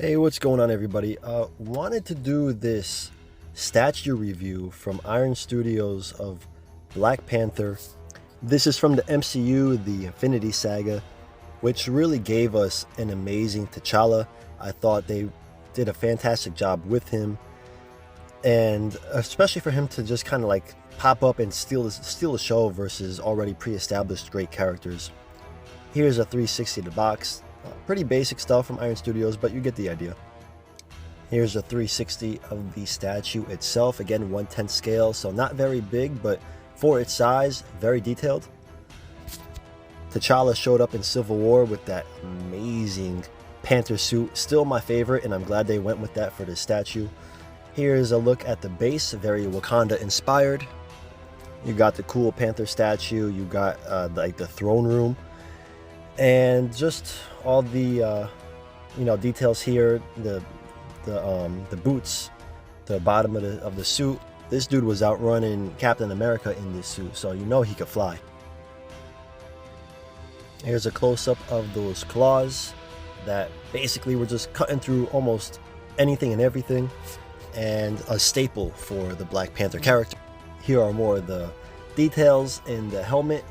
Hey, what's going on, everybody? Wanted to do this statue review from Iron Studios of Black Panther. This is from the MCU, the Infinity Saga, which really gave us an amazing T'Challa. I thought they did a fantastic job with him, and especially for him to just kind of like pop up and steal the show versus already pre-established great characters. Here's a 360 to box. Pretty basic stuff from Iron Studios, but you get the idea. Here's a 360 of the statue itself. Again, 1/10 scale, so not very big, but for its size, very detailed. T'Challa showed up in Civil War with that amazing Panther suit. Still my favorite, and I'm glad they went with that for this statue. Here's a look at the base, very Wakanda inspired. You got the cool Panther statue. You got like the throne room, and just all the details here. The boots, the bottom of the suit. This dude was outrunning Captain America in this suit, so you know he could fly. Here's a close-up of those claws that basically were just cutting through almost anything and everything, and a staple for the Black Panther character. Here are more of the details in the helmet.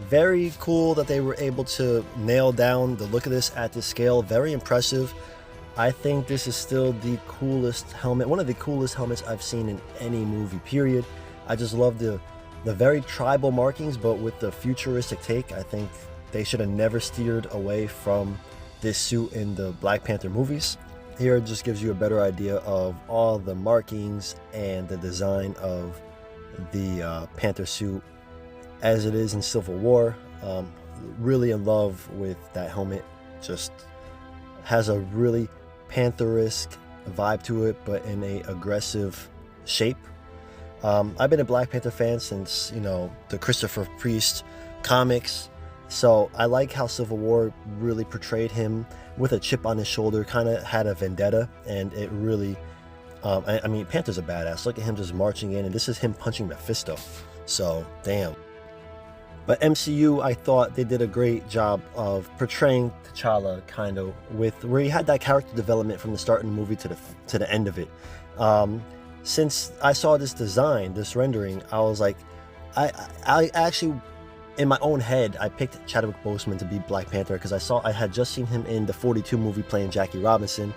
Very cool that they were able to nail down the look of this at this scale. Very impressive. I think this is still the coolest helmet, one of the coolest helmets I've seen in any movie, period. I just love the very tribal markings, but with the futuristic take. I think they should have never steered away from this suit in the Black Panther movies. Here it just gives you a better idea of all the markings and the design of the Panther suit as it is in Civil War. Really in love with that helmet. Just has a really Panther-esque vibe to it, but in a aggressive shape. I've been a Black Panther fan since, the Christopher Priest comics. So I like how Civil War really portrayed him with a chip on his shoulder, kind of had a vendetta, and it really, I mean, Panther's a badass. Look at him just marching in, and this is him punching Mephisto. So, damn. But MCU, I thought they did a great job of portraying T'Challa kind of with where he had that character development from the start of the movie to the end of it. Since I saw this design, this rendering, I was like, I actually, in my own head, I picked Chadwick Boseman to be Black Panther because I had just seen him in the 42 movie playing Jackie Robinson,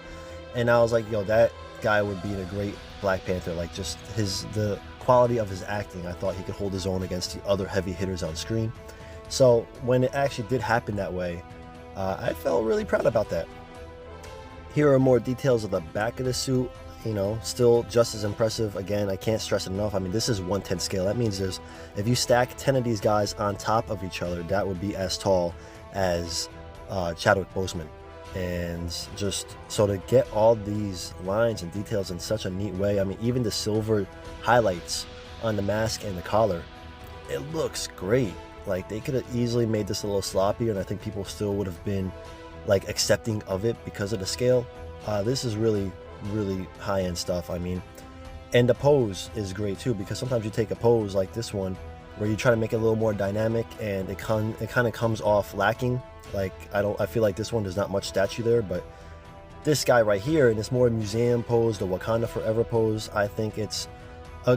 and I was like, yo, that guy would be a great Black Panther. Like, just the quality of his acting, I thought he could hold his own against the other heavy hitters on screen. So when it actually did happen that way, I felt really proud about that. Here are more details of the back of the suit. Still just as impressive. Again, I can't stress it enough. I mean, this is 1/10 scale. That means if you stack 10 of these guys on top of each other, that would be as tall as Chadwick Boseman. And just so to get all these lines and details in such a neat way, I mean, even the silver highlights on the mask and the collar, it looks great. Like, they could have easily made this a little sloppier, and I think people still would have been like accepting of it because of the scale. This is really high-end stuff. I mean, and the pose is great too, because sometimes you take a pose like this one where you try to make it a little more dynamic, and it kind of comes off lacking. Like, I feel like this one, there's not much statue there, but this guy right here in this more museum pose, the Wakanda Forever pose, I think it's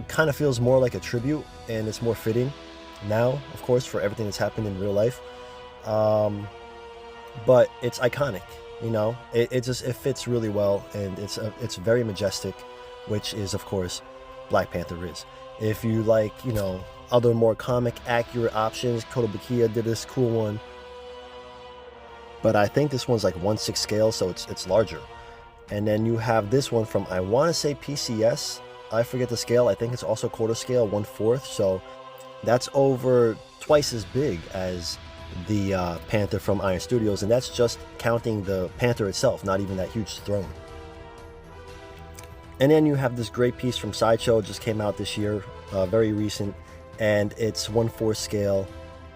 kind of feels more like a tribute, and it's more fitting now, of course, for everything that's happened in real life. But it's iconic, it fits really well, and it's very majestic, which is, of course, Black Panther is. If you like, other more comic accurate options, Kotobukiya did this cool one, but I think this one's like 1/6 scale, so it's larger. And then you have this one from, I want to say PCS, I forget the scale, I think it's also quarter scale, 1/4, so that's over twice as big as the Panther from Iron Studios, and that's just counting the Panther itself, not even that huge throne. And then you have this great piece from Sideshow, just came out this year, very recent, and it's 1/4 scale.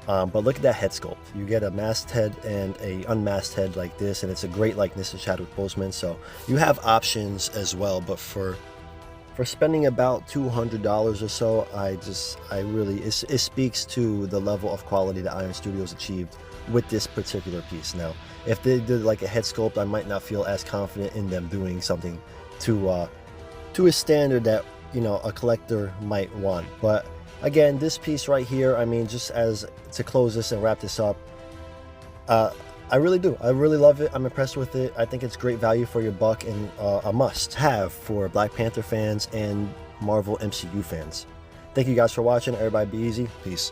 But look at that head sculpt. You get a masked head and a unmasked head like this, and it's a great likeness to Chadwick Boseman. So you have options as well, but for spending about $200 or so, it speaks to the level of quality that Iron Studios achieved with this particular piece. Now, if they did like a head sculpt, I might not feel as confident in them doing something to a standard that, you know, a collector might want. But again, this piece right here, I mean, just as to close this and wrap this up, I really do. I really love it. I'm impressed with it. I think it's great value for your buck and a must-have for Black Panther fans and Marvel MCU fans. Thank you guys for watching. Everybody be easy. Peace.